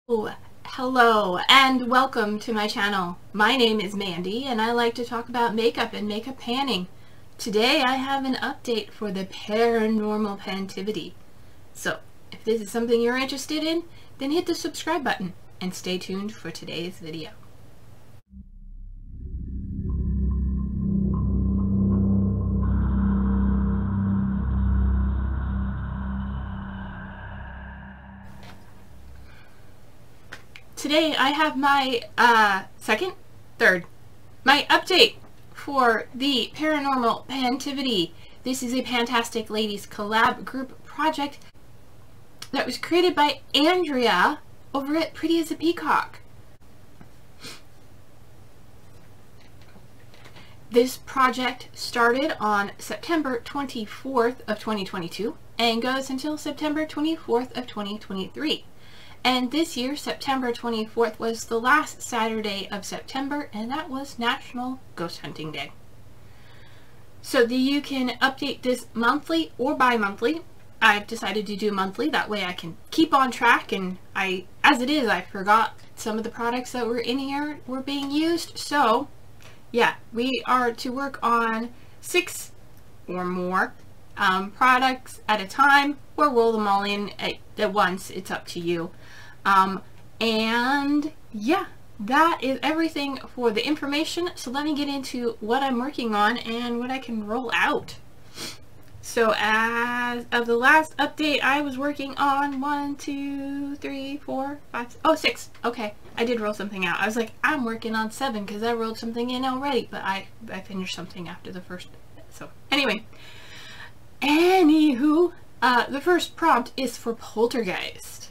Oh, hello and welcome to my channel. My name is Mandy and I like to talk about makeup and makeup panning. Today I have an update for the Paranormal Pantivity. So if this is something you're interested in, then hit the subscribe button and stay tuned for today's video. Today I have my my update for the Paranormal Pantivity. This is a Fantastic Ladies collab group project that was created by Andrea over at Pretty as a Peacock. This project started on September 24th of 2022 and goes until September 24th of 2023. And this year, September 24th, was the last Saturday of September, and that was National Ghost Hunting Day. So you can update this monthly or bi-monthly. I've decided to do monthly, that way I can keep on track, and as it is, I forgot some of the products that were in here were being used. So, yeah, we are to work on 6 or more products at a time, or roll them all in at once. It's up to you. And yeah, that is everything for the information. So let me get into what I'm working on and what I can roll out. So as of the last update, I was working on 6. Okay, I did roll something out. I was like, I'm working on 7 because I rolled something in already, but I finished something after the first. So anyway, anywho, the first prompt is for Poltergeist.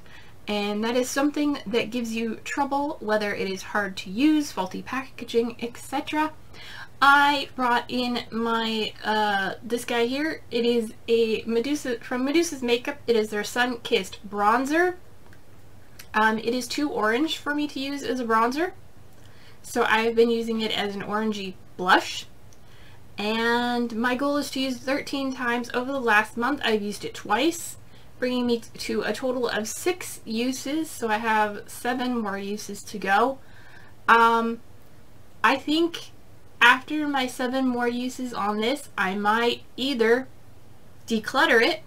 And that is something that gives you trouble, whether it is hard to use, faulty packaging, etc. I brought in my, this guy here. It is a Medusa, from Medusa's Makeup. It is their Sun-Kissed Bronzer. It is too orange for me to use as a bronzer. So I've been using it as an orangey blush. And my goal is to use 13 times over the last month. I've used it twice, bringing me to a total of 6 uses, so I have 7 more uses to go. I think after my 7 more uses on this, I might either declutter it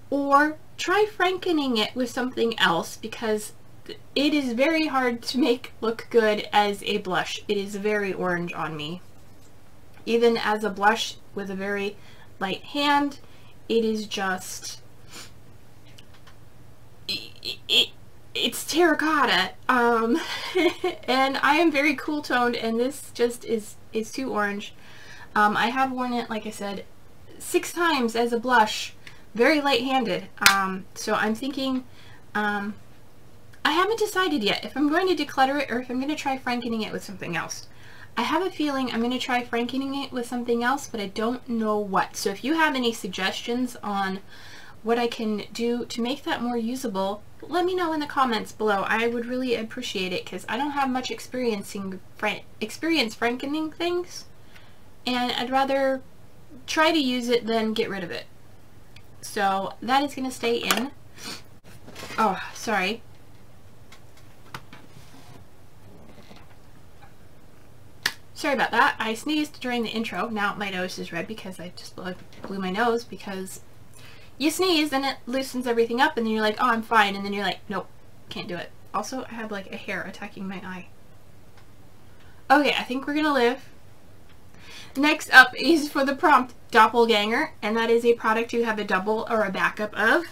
or try frankening it with something else, because it is very hard to make look good as a blush. It is very orange on me. Even as a blush with a very light hand, it is just... it's terracotta, and I am very cool toned, and this just is too orange. I have worn it, like I said, 6 times as a blush, very light-handed. So I'm thinking, I haven't decided yet if I'm going to declutter it or if I'm going to try frankening it with something else. I have a feeling I'm going to try frankening it with something else, but I don't know what. So if you have any suggestions on what I can do to make that more usable, let me know in the comments below. I would really appreciate it, because I don't have much experience frankening things, and I'd rather try to use it than get rid of it. So that is going to stay in. Oh, sorry. Sorry about that. I sneezed during the intro. Now my nose is red because I just blew my nose, because you sneeze and it loosens everything up, and then you're like, oh, I'm fine, and then you're like, nope, can't do it. Also, I have like a hair attacking my eye. Okay, I think we're gonna live. Next up is for the prompt Doppelgänger, and that is a product you have a double or a backup of.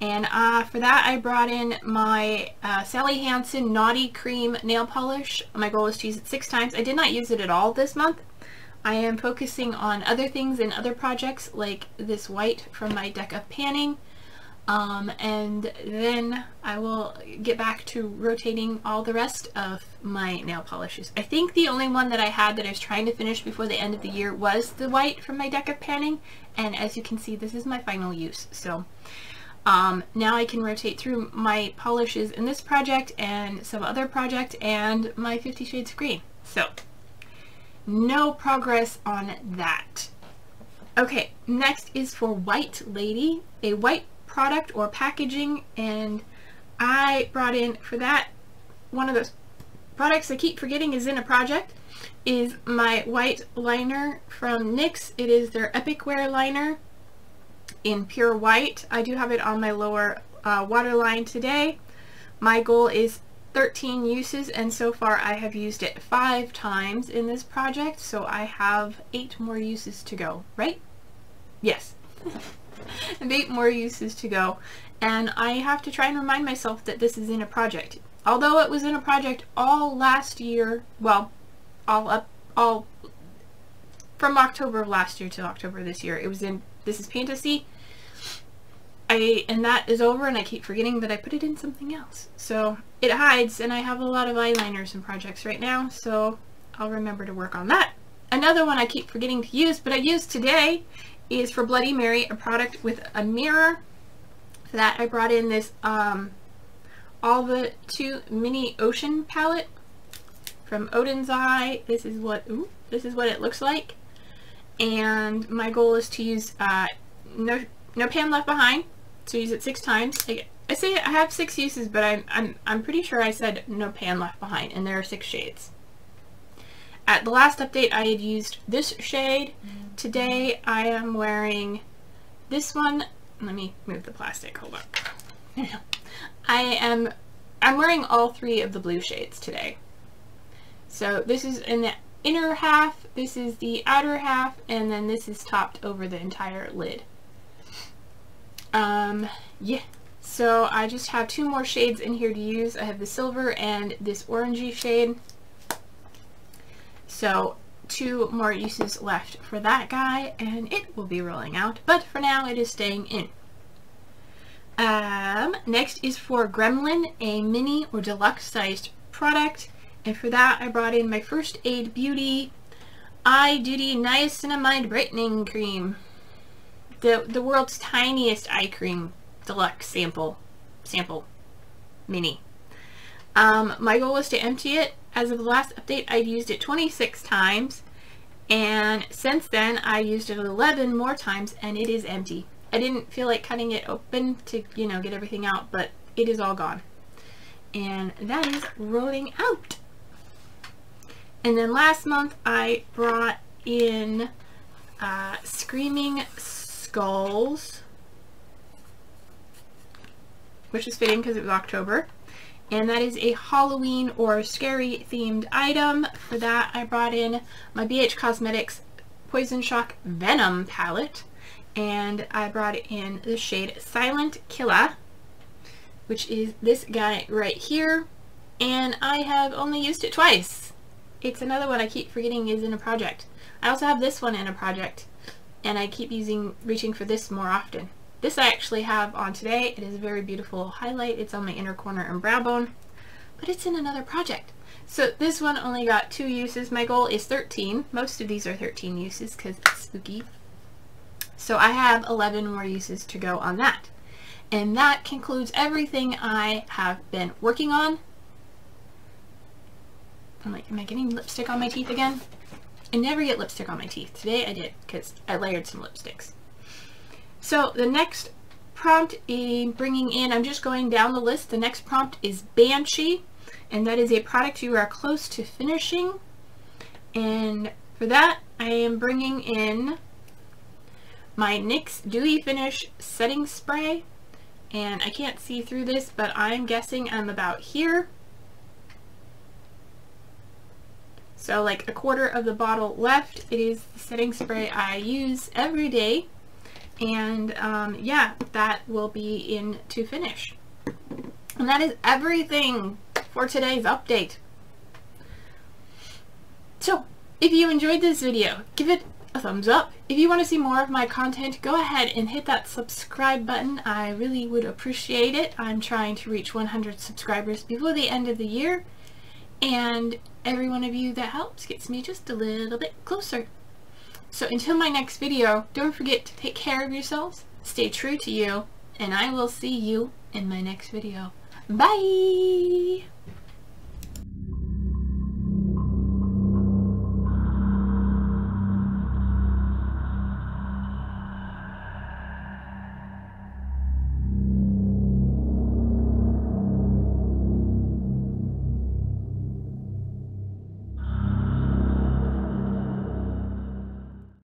And for that, I brought in my Sally Hansen Naughty Cream nail polish. My goal is to use it 6 times. I did not use it at all this month. I am focusing on other things and other projects, like this white from my deck of panning, and then I will get back to rotating all the rest of my nail polishes. I think the only one that I had that I was trying to finish before the end of the year was the white from my deck of panning, and as you can see, this is my final use. So now I can rotate through my polishes in this project and some other project and my 50 Shades of Green. So no progress on that. Okay, next is for White Lady, a white product or packaging, and I brought in for that, one of those products I keep forgetting is in a project, is my white liner from NYX. It is their Epic Wear liner in pure white. I do have it on my lower waterline today. My goal is 13 uses, and so far I have used it 5 times in this project, so I have 8 more uses to go, right? Yes. I have 8 more uses to go, and I have to try and remind myself that this is in a project. Although it was in a project all last year, well, all from October of last year to October this year, it was in, this is Fantasy. And that is over, and I keep forgetting that I put it in something else. So it hides, and I have a lot of eyeliners and projects right now, so I'll remember to work on that. Another one I keep forgetting to use, but I used today, is for Bloody Mary, a product with a mirror. For that I brought in this All the 2 Mini Ocean palette from Odin's Eye. This is what it looks like. And my goal is to use no pan left behind. So use it 6 times. I say I have 6 uses, but I'm pretty sure I said no pan left behind, and there are 6 shades. At the last update I had used this shade. Today I am wearing this one. Let me move the plastic, hold on. I'm wearing all 3 of the blue shades today. So this is in the inner half, this is the outer half, and then this is topped over the entire lid. Yeah, so I just have 2 more shades in here to use. I have the silver and this orangey shade. So 2 more uses left for that guy, and it will be rolling out, but for now it is staying in. Next is for Gremlin, a mini or deluxe sized product, and for that I brought in my First Aid Beauty Eye Duty Niacinamide Brightening Cream. The world's tiniest eye cream, deluxe sample mini. My goal was to empty it. As of the last update, I'd used it 26 times, and since then I used it 11 more times, and it is empty. I didn't feel like cutting it open to, you know, get everything out, but it is all gone. And that is rolling out. And then last month I brought in Screaming Skulls, which is fitting because it was October, and that is a Halloween or scary themed item. For that I brought in my BH Cosmetics Poison Shock Venom palette, and I brought in the shade Silent Killer, which is this guy right here, and I have only used it twice. It's another one I keep forgetting is in a project. I also have this one in a project, and I keep reaching for this more often. This I actually have on today. It is a very beautiful highlight. It's on my inner corner and brow bone, but it's in another project. So this one only got 2 uses. My goal is 13. Most of these are 13 uses because it's spooky. So I have 11 more uses to go on that. And that concludes everything I have been working on. I'm like, am I getting lipstick on my teeth again? I never get lipstick on my teeth. Today I did because I layered some lipsticks. So the next prompt I'm bringing in, I'm just going down the list. The next prompt is Banshee, and that is a product you are close to finishing. And for that I am bringing in my NYX Dewy Finish Setting Spray, and I can't see through this, but I'm guessing I'm about here. So like a quarter of the bottle left. It is the setting spray I use every day, and yeah, that will be in to finish. And that is everything for today's update. So if you enjoyed this video, give it a thumbs up. If you want to see more of my content, go ahead and hit that subscribe button. I really would appreciate it. I'm trying to reach 100 subscribers before the end of the year, and every one of you that helps gets me just a little bit closer. So until my next video, don't forget to take care of yourselves, stay true to you, and I will see you in my next video. Bye!